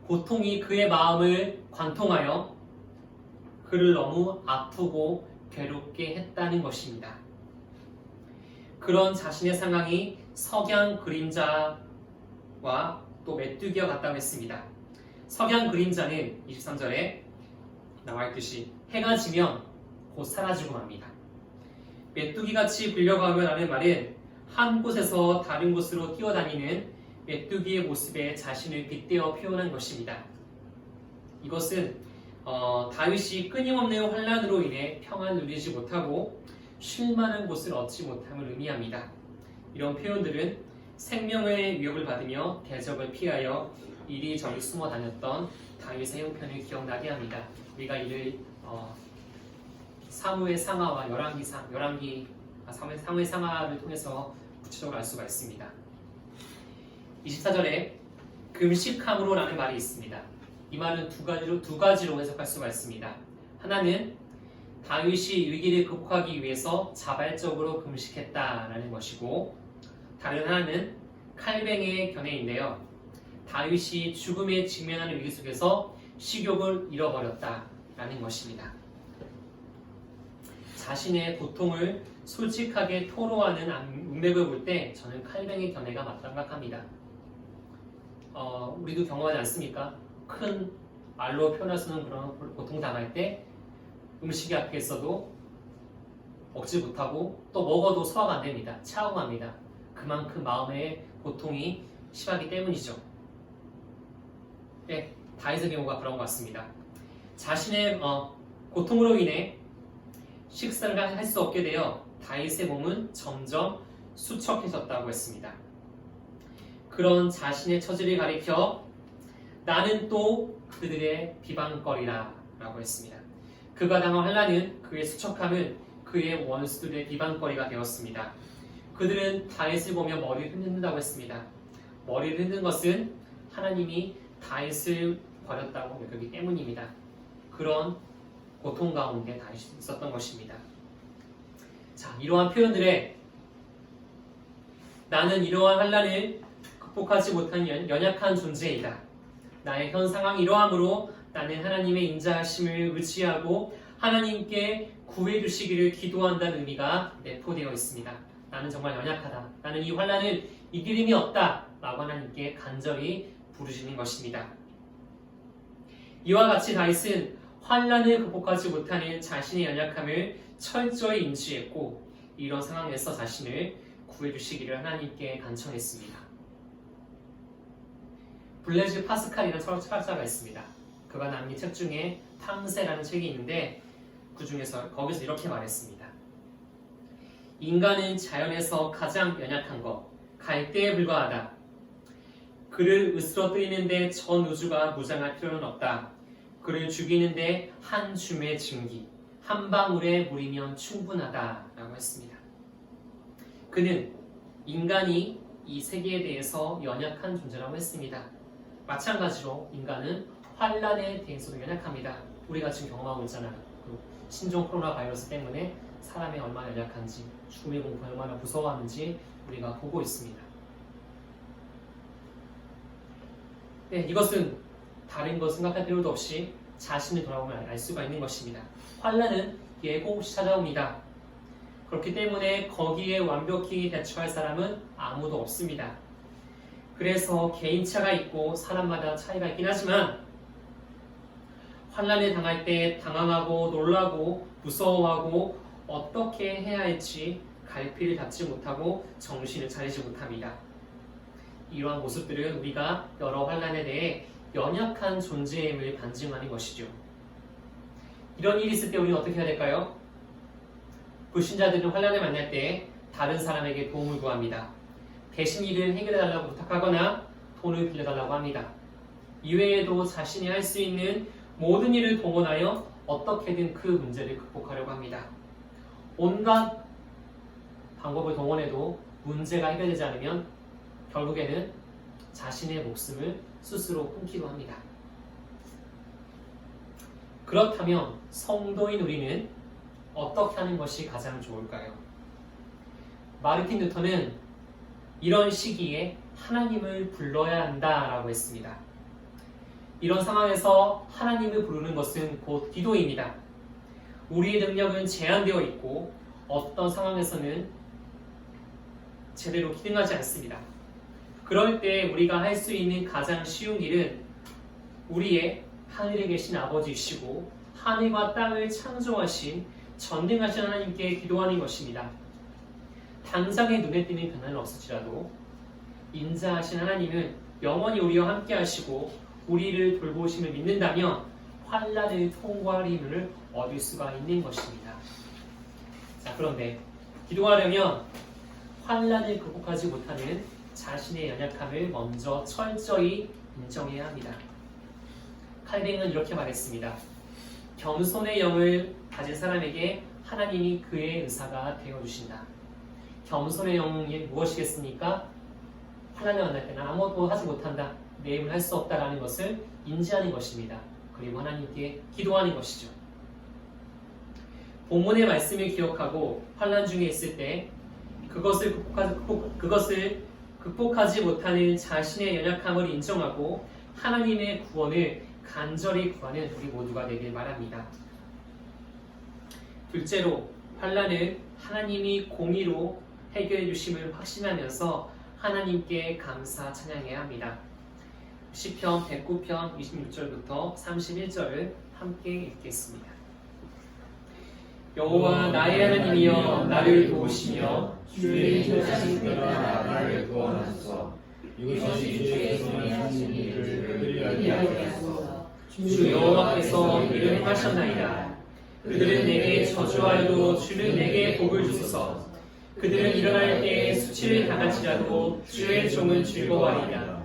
고통이 그의 마음을 관통하여 그를 너무 아프고 괴롭게 했다는 것입니다. 그런 자신의 상황이 석양 그림자와 또 메뚜기와 같다고 했습니다. 석양 그림자는 23절에 나와 있듯이 해가 지면 곧 사라지고 맙니다. 메뚜기같이 불려가며 라는 말은 한 곳에서 다른 곳으로 뛰어다니는 메뚜기의 모습에 자신을 빗대어 표현한 것입니다. 이것은 다윗이 끊임없는 환난으로 인해 평안을 누리지 못하고 쉴만한 곳을 얻지 못함을 의미합니다. 이런 표현들은 생명의 위협을 받으며 대적을 피하여 이리저리 숨어 다녔던 다윗의 형편을 기억나게 합니다. 우리가 이를 사무엘 상하와 사무엘 상하를 통해서 구체적으로 알 수가 있습니다. 24절에 금식함으로 라는 말이 있습니다. 이 말은 두 가지로 해석할 수가 있습니다. 하나는 다윗이 위기를 극복하기 위해서 자발적으로 금식했다라는 것이고, 다른 하나는 칼뱅의 견해인데요. 다윗이 죽음에 직면하는 위기 속에서 식욕을 잃어버렸다라는 것입니다. 자신의 고통을 솔직하게 토로하는 문맥을 볼 때 저는 칼뱅의 견해가 맞다고 생각합니다. 우리도 경험하지 않습니까? 큰 말로 표현할 수 없는 그런 고통당할 때 음식이 앞에 있어도 먹지 못하고 또 먹어도 소화가 안 됩니다. 차음합니다. 그만큼 마음의 고통이 심하기 때문이죠. 네, 다윗의 경우가 그런 것 같습니다. 자신의 고통으로 인해 식사를 할 수 없게 되어 다윗의 몸은 점점 수척해졌다고 했습니다. 그런 자신의 처지를 가리켜 나는 또 그들의 비방거리라 라고 했습니다. 그가 당한 환난은 그의 수척함은 그의 원수들의 비방거리가 되었습니다. 그들은 다윗을 보며 머리를 흔든다고 했습니다. 머리를 흔든 것은 하나님이 다윗을 버렸다고 여기기 때문입니다. 그런 고통 가운데 다윗이 있었던 것입니다. 자, 이러한 표현들에 나는 이러한 환난을 극복하지 못한 연약한 존재이다. 나의 현 상황이 이러함으로 나는 하나님의 인자하심을 의지하고 하나님께 구해 주시기를 기도한다는 의미가 내포되어 있습니다. 나는 정말 연약하다. 나는 이 환난을 이길 힘이 없다. 라고 하나님께 간절히 부르시는 것입니다. 이와 같이 다윗은 환난을 극복하지 못하는 자신의 연약함을 철저히 인지했고 이런 상황에서 자신을 구해 주시기를 하나님께 간청했습니다. 블레즈 파스칼이라는 철학자가 있습니다. 그가 남긴 책 중에 탕세라는 책이 있는데 거기서 이렇게 말했습니다. 인간은 자연에서 가장 연약한 것, 갈대에 불과하다. 그를 으스러뜨리는데 전 우주가 무장할 필요는 없다. 그를 죽이는데 한 줌의 증기, 한 방울의 물이면 충분하다라고 했습니다. 그는 인간이 이 세계에 대해서 연약한 존재라고 했습니다. 마찬가지로 인간은 환난에 대해서도 연약합니다. 우리가 지금 경험하고 있잖아요. 그 신종 코로나 바이러스 때문에 사람이 얼마나 연약한지, 죽음의 공포를 얼마나 무서워하는지 우리가 보고 있습니다. 네, 이것은 다른 것 생각할 필요도 없이 자신을 돌아보면 알 수가 있는 것입니다. 환난은 예고 없이 찾아옵니다. 그렇기 때문에 거기에 완벽히 대처할 사람은 아무도 없습니다. 그래서 개인차가 있고 사람마다 차이가 있긴 하지만 환난에 당할 때 당황하고 놀라고 무서워하고 어떻게 해야 할지 갈피를 잡지 못하고 정신을 차리지 못합니다. 이러한 모습들은 우리가 여러 환난에 대해 연약한 존재임을 반증하는 것이죠. 이런 일이 있을 때 우리는 어떻게 해야 될까요? 불신자들은 환난을 만날 때 다른 사람에게 도움을 구합니다. 대신 일을 해결해달라고 부탁하거나 돈을 빌려달라고 합니다. 이외에도 자신이 할 수 있는 모든 일을 동원하여 어떻게든 그 문제를 극복하려고 합니다. 온갖 방법을 동원해도 문제가 해결되지 않으면 결국에는 자신의 목숨을 스스로 끊기도 합니다. 그렇다면 성도인 우리는 어떻게 하는 것이 가장 좋을까요? 마르틴 루터는 이런 시기에 하나님을 불러야 한다라고 했습니다. 이런 상황에서 하나님을 부르는 것은 곧 기도입니다. 우리의 능력은 제한되어 있고 어떤 상황에서는 제대로 기능하지 않습니다. 그럴 때 우리가 할 수 있는 가장 쉬운 길은 우리의 하늘에 계신 아버지이시고 하늘과 땅을 창조하신 전능하신 하나님께 기도하는 것입니다. 당장의 눈에 띄는 변화는 없을지라도 인자하신 하나님은 영원히 우리와 함께 하시고 우리를 돌보심을 믿는다면 환난을 통과할 힘을 얻을 수가 있는 것입니다. 자, 그런데 기도하려면 환난을 극복하지 못하는 자신의 연약함을 먼저 철저히 인정해야 합니다. 칼뱅은 이렇게 말했습니다. 겸손의 영을 가진 사람에게 하나님이 그의 의사가 되어주신다. 겸손의 영이 무엇이겠습니까? 환난을 만날 때는 아무것도 하지 못한다. 내 힘을 할 수 없다라는 것을 인지하는 것입니다. 그리고 하나님께 기도하는 것이죠. 본문의 말씀을 기억하고 환난 중에 있을 때 그것을 극복하지 못하는 자신의 연약함을 인정하고 하나님의 구원을 간절히 구하는 우리 모두가 되길 바랍니다. 둘째로, 환난을 하나님이 공의로 해결해 주심을 확신하면서 하나님께 감사 찬양해야 합니다. 시편 109편 26절부터 31절을 함께 읽겠습니다. 여호와 나의 하나님이여 나를 도우시며 주의 인자하신 때가 나를 구원하소서. 이것이 주의 손이 하신 일을 그들이 알게 하소서. 주 여호와께서 이를 행하셨나이다. 그들은 내게 저주하여도 주는 내게 복을 주소서. 그들은 일어날 때에 수치를 당할지라도 주의 종은 즐거워하리라.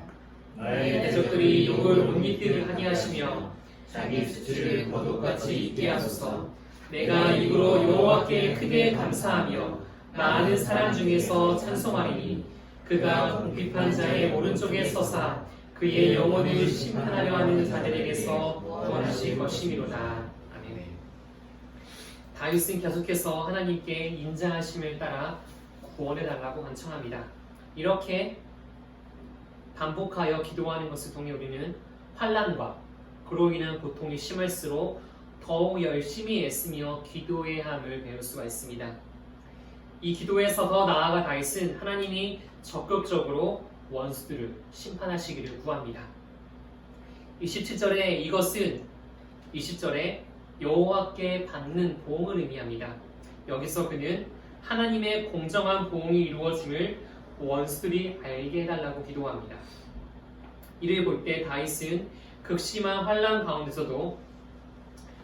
나의 대적들이 욕을 못 믿게 하게 하시며 자기 수치를 거독같이 잊게 하소서. 내가 입으로 여호와께 크게 감사하며 많은 사람 중에서 찬송하리니 그가 궁핍한 자의 오른쪽에 서사 그의 영혼을 심판하려 하는 자들에게서 구원하실 것이미로다. 아멘. 다윗은 계속해서 하나님께 인자하심을 따라 구원해달라고 간청합니다. 이렇게 반복하여 기도하는 것을 통해 우리는 환난과 그로 인한 고통이 심할수록 더욱 열심히 애쓰며 기도해야 함을 배울 수가 있습니다. 이 기도에서 더 나아가 다윗은 하나님이 적극적으로 원수들을 심판하시기를 구합니다. 27절에 이것은 20절에 여호와께 받는 보응을 의미합니다. 여기서 그는 하나님의 공정한 보응이 이루어짐을 원수들이 알게 해달라고 기도합니다. 이를 볼 때 다윗은 극심한 환난 가운데서도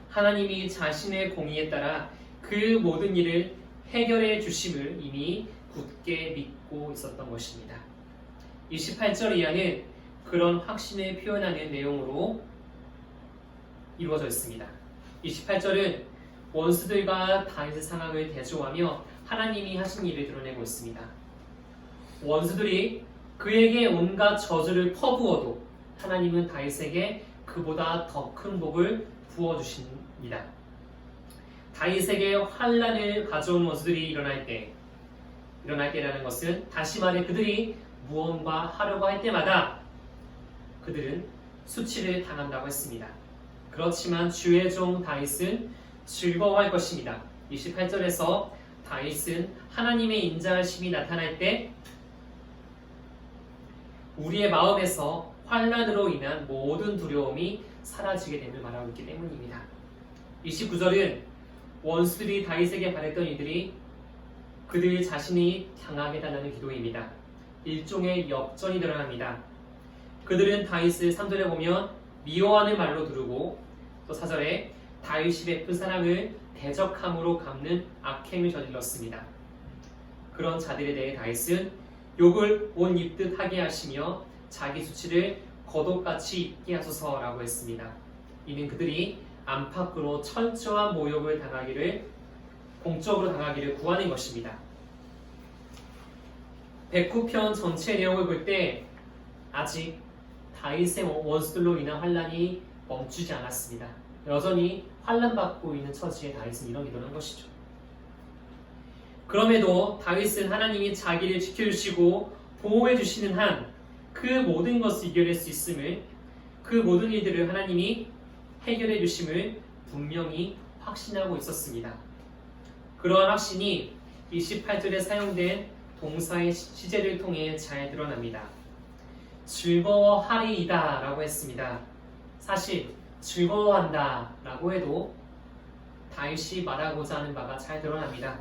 하나님이 자신의 공의에 따라 그 모든 일을 해결해 주심을 이미 굳게 믿고 있었던 것입니다. 28절 이하는 그런 확신을 표현하는 내용으로 이루어져 있습니다. 28절은 원수들과 다윗의 상황을 대조하며 하나님이 하신 일을 드러내고 있습니다. 원수들이 그에게 온갖 저주를 퍼부어도 하나님은 다윗에게 그보다 더 큰 복을 부어주십니다. 다윗에게 환난을 가져온 원수들이 일어날 때라는 것은 다시 말해 그들이 무언가 하려고 할 때마다 그들은 수치를 당한다고 했습니다. 그렇지만 주의 종 다윗은 즐거워할 것입니다. 28절에서 다윗은 하나님의 인자하심이 나타날 때 우리의 마음에서 환난으로 인한 모든 두려움이 사라지게 됨을 말하고 있기 때문입니다. 29절은 원수들이 다윗에게 바랬던 이들이 그들 자신이 당하게 달라는 기도입니다. 일종의 역전이 드러납니다. 그들은 다윗을 3절에 보면 미워하는 말로 두르고 또 4절에 다윗이 베푼 사랑을 대적함으로 갚는 악행을 저질렀습니다. 그런 자들에 대해 다윗은 욕을 온 입듯 하게 하시며 자기 수치를 거독같이 잊게 하소서라고 했습니다. 이는 그들이 안팎으로 철저한 모욕을 당하기를 공적으로 당하기를 구하는 것입니다. 109편 전체 내용을 볼 때 아직 다윗의 원수들로 인한 환난이 멈추지 않았습니다. 여전히 환난받고 있는 처지에 다윗은 이런 기도를 한 것이죠. 그럼에도 다윗은 하나님이 자기를 지켜주시고 보호해 주시는 한 그 모든 것을 이겨낼 수 있음을, 그 모든 일들을 하나님이 해결해 주심을 분명히 확신하고 있었습니다. 그러한 확신이 28절에 사용된 동사의 시제를 통해 잘 드러납니다. 즐거워하리이다 라고 했습니다. 사실 즐거워한다 라고 해도 다윗이 말하고자 하는 바가 잘 드러납니다.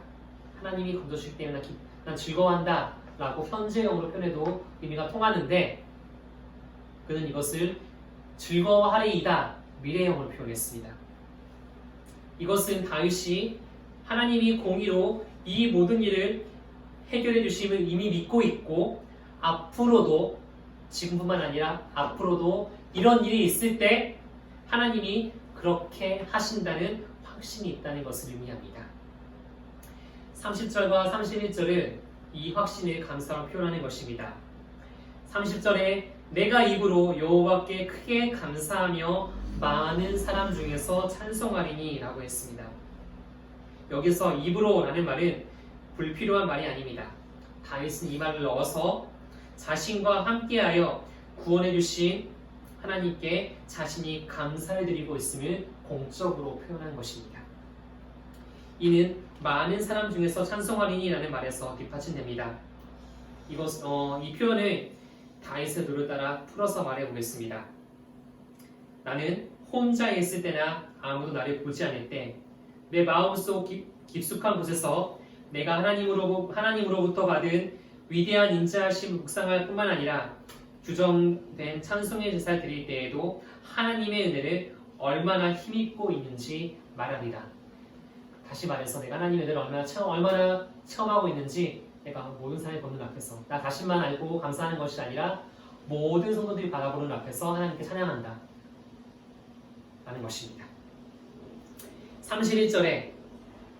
하나님이 건져주기 때문에 난 즐거워한다 라고 현재형으로 표현해도 의미가 통하는데 그는 이것을 즐거워하리이다 미래형으로 표현했습니다. 이것은 다윗이 하나님이 공의로 이 모든 일을 해결해 주심을 이미 믿고 있고 앞으로도 지금뿐만 아니라 앞으로도 이런 일이 있을 때 하나님이 그렇게 하신다는 확신이 있다는 것을 의미합니다. 30절과 31절은 이 확신을 감사로 표현하는 것입니다. 30절에 내가 입으로 여호와께 크게 감사하며 많은 사람 중에서 찬송하리니 라고 했습니다. 여기서 입으로 라는 말은 불필요한 말이 아닙니다. 다윗은 이 말을 넣어서 자신과 함께하여 구원해 주신 하나님께 자신이 감사를 드리고 있음을 공적으로 표현한 것입니다. 이는 많은 사람 중에서 찬송하리니라는 말에서 뒷받침됩니다. 이 표현을 다윗의 노를 따라 풀어서 말해보겠습니다. 나는 혼자 있을 때나 아무도 나를 보지 않을 때 내 마음속 깊숙한 곳에서 내가 하나님으로부터 받은 위대한 인자하심을 묵상할 뿐만 아니라 규정된 찬송의 제사를 드릴 때에도 하나님의 은혜를 얼마나 힘입고 있는지 말하리라. 다시 말해서 내가 하나님의 은혜를 얼마나 체험하고 있는지 내가 모든 사람이 보는 앞에서 나 자신만 알고 감사하는 것이 아니라 모든 성도들이 바라보는 앞에서 하나님께 찬양한다 라는 것입니다. 31절에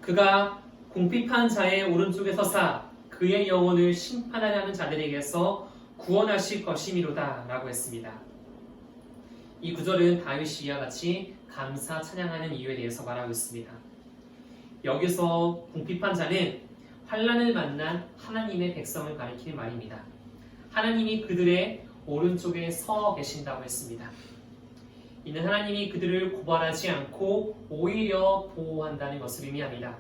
그가 궁핍한 자의 오른쪽에 서사 그의 영혼을 심판하려 하는 자들에게서 구원하실 것이미로다 라고 했습니다. 이 구절은 다윗이 이와 같이 감사 찬양하는 이유에 대해서 말하고 있습니다. 여기서 궁핍한 자는 환난을 만난 하나님의 백성을 가리키는 말입니다. 하나님이 그들의 오른쪽에 서 계신다고 했습니다. 이는 하나님이 그들을 고발하지 않고 오히려 보호한다는 것을 의미합니다.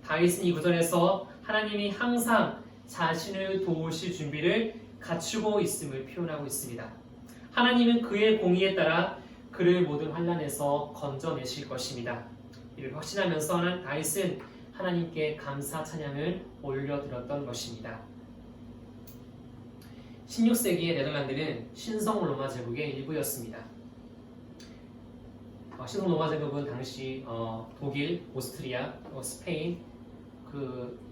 다윗은 이 구절에서 하나님이 항상 자신을 도우실 준비를 갖추고 있음을 표현하고 있습니다. 하나님은 그의 공의에 따라 그를 모든 환난에서 건져내실 것입니다. 이를 확신하면서 다윗은 하나님께 감사 찬양을 올려드렸던 것입니다. 16세기의 네덜란드는 신성 로마 제국의 일부였습니다. 신성 로마 제국은 당시 독일, 오스트리아, 스페인,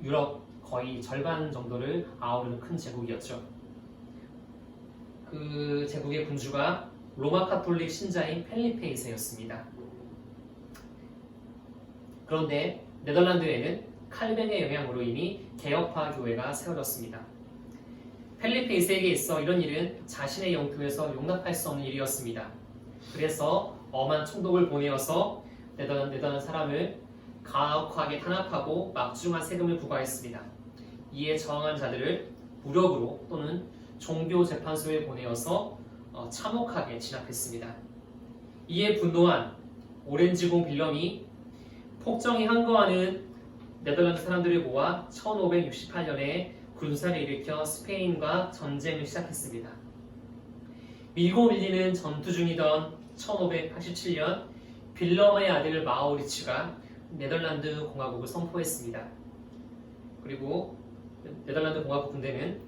유럽 거의 절반 정도를 아우르는 큰 제국이었죠. 그 제국의 군주가 로마 카톨릭 신자인 펠리페 2세였습니다. 그런데 네덜란드에는 칼뱅의 영향으로 이미 개혁파 교회가 세워졌습니다. 펠리페 2세에게 있어 이런 일은 자신의 영토에서 용납할 수 없는 일이었습니다. 그래서 엄한 총독을 보내어서 네덜란드 사람을 가혹하게 탄압하고 막중한 세금을 부과했습니다. 이에 저항한 자들을 무력으로 또는 종교재판소에 보내어서 참혹하게 진압했습니다. 이에 분노한 오렌지공 빌럼이 폭정이 한거하는 네덜란드 사람들을 모아 1568년에 군사를 일으켜 스페인과 전쟁을 시작했습니다. 밀고 밀리는 전투 중이던 1587년 빌럼의 아들 마우리츠가 네덜란드 공화국을 선포했습니다. 그리고 네덜란드 공화국 군대는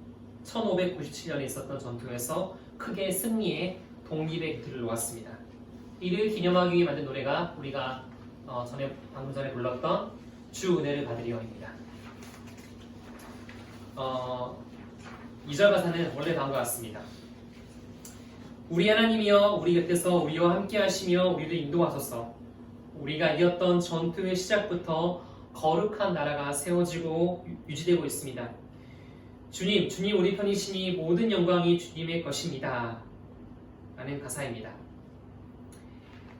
1597년에 있었던 전투에서 크게 승리해 독립의 길을 놓았습니다. 이를 기념하기 위해 만든 노래가 우리가 방금 전에 불렀던 주 은혜를 받으리어입니다. 2절 가사는 원래 다음과 같습니다. 우리 하나님이여 우리 곁에서 우리와 함께 하시며 우리를 인도하소서. 우리가 이겼던 전투의 시작부터 거룩한 나라가 세워지고 유지되고 있습니다. 주님 우리 편이시니 모든 영광이 주님의 것입니다. 라는 가사입니다.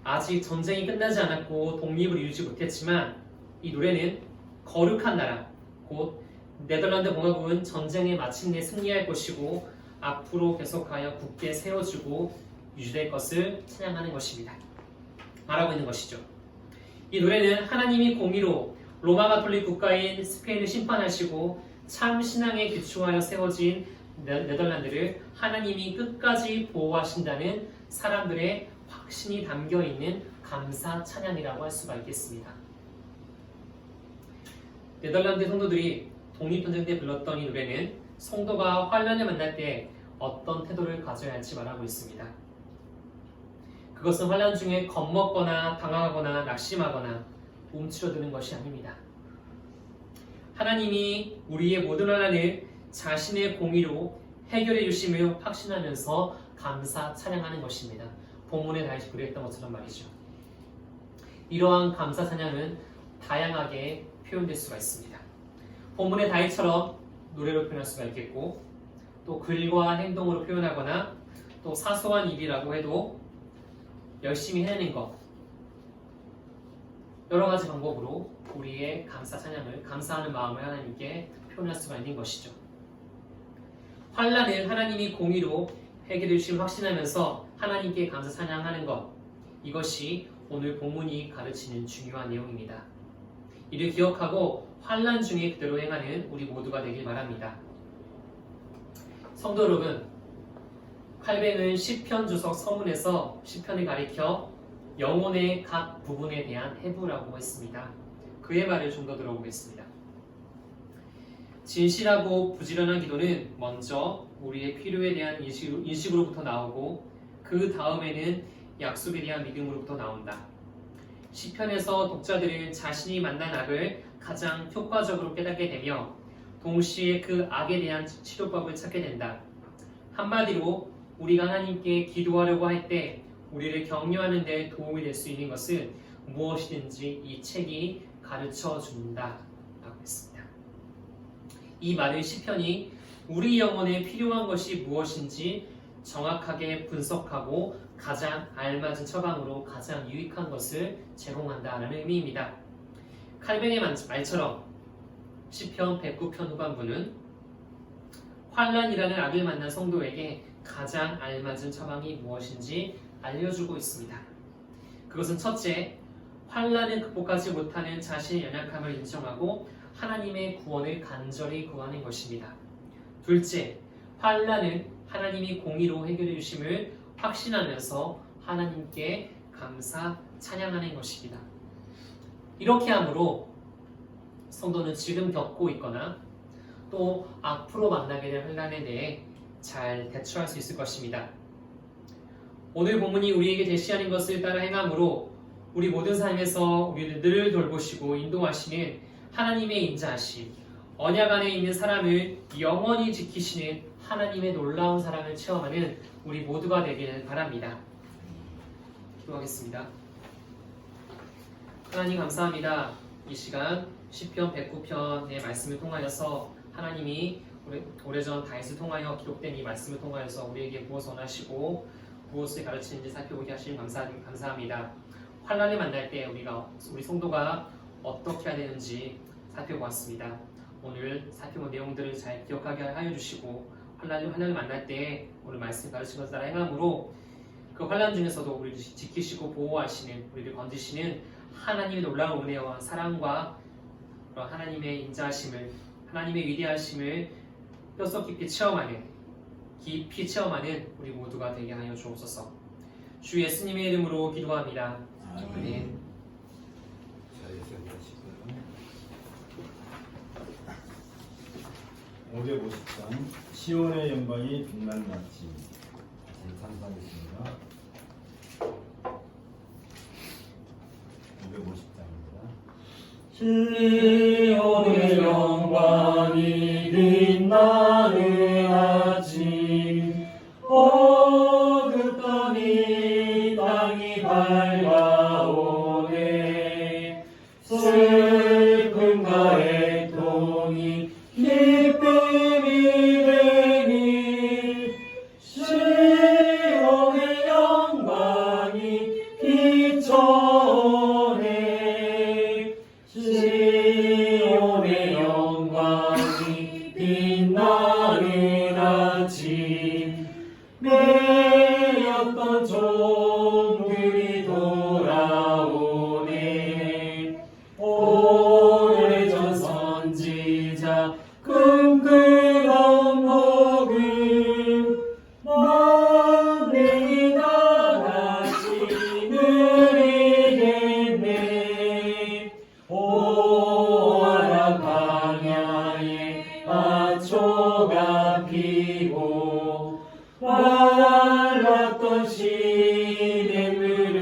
아직 전쟁이 끝나지 않았고 독립을 이루지 못했지만 이 노래는 거룩한 나라, 곧 네덜란드 공화국은 전쟁에 마침내 승리할 것이고 앞으로 계속하여 굳게 세워지고 유지될 것을 찬양하는 것입니다. 말하고 있는 것이죠. 이 노래는 하나님이 공의로 로마 가톨릭 국가인 스페인을 심판하시고 참 신앙에 기초하여 세워진 네덜란드를 하나님이 끝까지 보호하신다는 사람들의 확신이 담겨있는 감사 찬양이라고 할 수가 있겠습니다. 네덜란드 성도들이 독립전쟁 때 불렀던 이 노래는 성도가 환난을 만날 때 어떤 태도를 가져야 할지 말하고 있습니다. 그것은 환난 중에 겁먹거나 당황하거나 낙심하거나 움츠러드는 것이 아닙니다. 하나님이 우리의 모든 환난을 자신의 공의로 해결해 주심을 확신하면서 감사 찬양하는 것입니다. 본문에 다시 그랬던 것처럼 말이죠. 이러한 감사 찬양은 다양하게 표현될 수가 있습니다. 본문의 다윗처럼 노래로 표현할 수가 있겠고, 또 글과 행동으로 표현하거나, 또 사소한 일이라고 해도 열심히 해내는 것, 여러 가지 방법으로 우리의 감사 찬양을 감사하는 마음을 하나님께 표현할 수가 있는 것이죠. 환난을 하나님이 공의로 해결해 주심을 확신하면서 하나님께 감사 찬양하는 것, 이것이 오늘 본문이 가르치는 중요한 내용입니다. 이를 기억하고 환난 중에 그대로 행하는 우리 모두가 되길 바랍니다. 성도 여러분, 칼뱅은 시편 주석 서문에서 시편을 가리켜 영혼의 각 부분에 대한 해부라고 했습니다. 그의 말을 좀 더 들어보겠습니다. 진실하고 부지런한 기도는 먼저 우리의 필요에 대한 인식으로부터 나오고 그 다음에는 약속에 대한 믿음으로부터 나온다. 시편에서 독자들은 자신이 만난 악을 가장 효과적으로 깨닫게 되며 동시에 그 악에 대한 치료법을 찾게 된다. 한마디로 우리가 하나님께 기도하려고 할 때 우리를 격려하는 데 도움이 될 수 있는 것은 무엇이든지 이 책이 가르쳐 준다 라고 했습니다. 이 말은 시편이 우리 영혼에 필요한 것이 무엇인지 정확하게 분석하고 가장 알맞은 처방으로 가장 유익한 것을 제공한다라는 의미입니다. 칼뱅의 말처럼 시편 109편 후반부는 환난이라는 악을 만난 성도에게 가장 알맞은 처방이 무엇인지 알려주고 있습니다. 그것은 첫째, 환난을 극복하지 못하는 자신의 연약함을 인정하고 하나님의 구원을 간절히 구하는 것입니다. 둘째, 환난은 하나님이 공의로 해결해 주심을 확신하면서 하나님께 감사 찬양하는 것입니다. 이렇게 함으로 성도는 지금 겪고 있거나 또 앞으로 만나게 될 환난에 대해 잘 대처할 수 있을 것입니다. 오늘 본문이 우리에게 제시하는 것을 따라 행함으로 우리 모든 삶에서 우리를 늘 돌보시고 인도하시는 하나님의 인자하심, 언약 안에 있는 사람을 영원히 지키시는 하나님의 놀라운 사랑을 체험하는 우리 모두가 되기를 바랍니다. 기도하겠습니다. 하나님 감사합니다. 이 시간 시편 109편의 말씀을 통하여서 하나님이 오래전 다윗을 통하여 기록된 이 말씀을 통하여서 우리에게 무엇을 원하시고 무엇을 가르치는지 살펴보게 하시니 감사합니다. 환난을 만날 때 우리 성도가 어떻게 해야 되는지 살펴보았습니다. 오늘 살펴본 내용들을 잘 기억하게 하여 주시고 환난을 만날 때 오늘 말씀 가르친 것을 따라 행함으로 그 환난 중에서도 우리를 지키시고 보호하시는, 우리를 건지시는 하나님의 놀라운 은혜와 사랑과 하나님의 인자하심을, 하나님의 위대하심을 뼛속 깊이 체험하는 우리 모두가 되게 하여 주옵소서. 주 예수님의 이름으로 기도합니다. 아멘. 자리에서 하시고요. 550장 시온의 영광이 빛나는 아침 찬송하겠습니다. 550장입니다. 시온의 영광이 빛나는 아침 어둡더니 땅이 밝아오네. 슬픔과 애통이 기쁨이 되니 시온의 영광이 비춰오네. 시온의 영광이 빛나는 아침 매였던 종들이 돌아오네. 오래전 선지자 끈끈한 복음 만민이 다같이 누리겠네. 오하라 광야에 화초가 피고 말랐던 시냇물을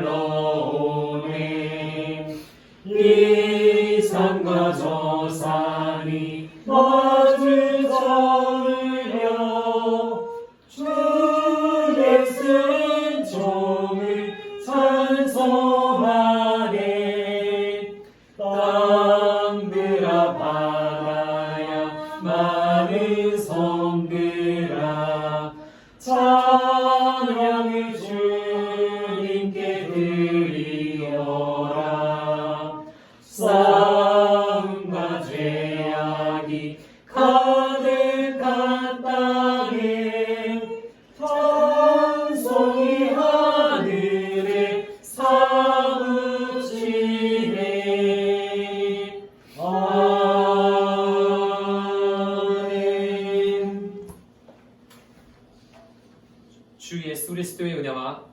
흘러오네. 이 산과 저 산이 마주쳐으려 주 예수의 종을 찬양하네.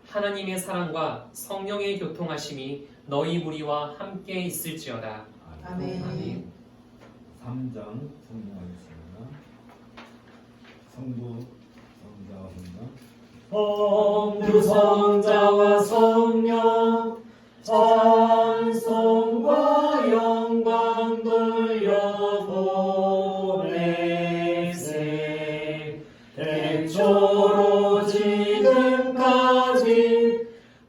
하나님의 사랑과 성령의 교통하심이 너희 무리와 함께 있을지어다. 아멘. 3장 성공하겠습니다. 성부, 성자, 성자. 성부 성자와 성령 찬송과 영광 돌려보내세. 태초로 지금까지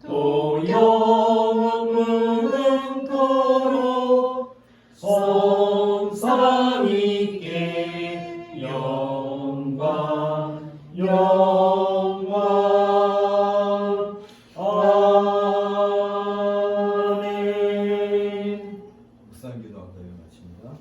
또 영원 무궁토록 성삼 있게 영광 영광 아멘. 묵상 기도하고 마칩니다.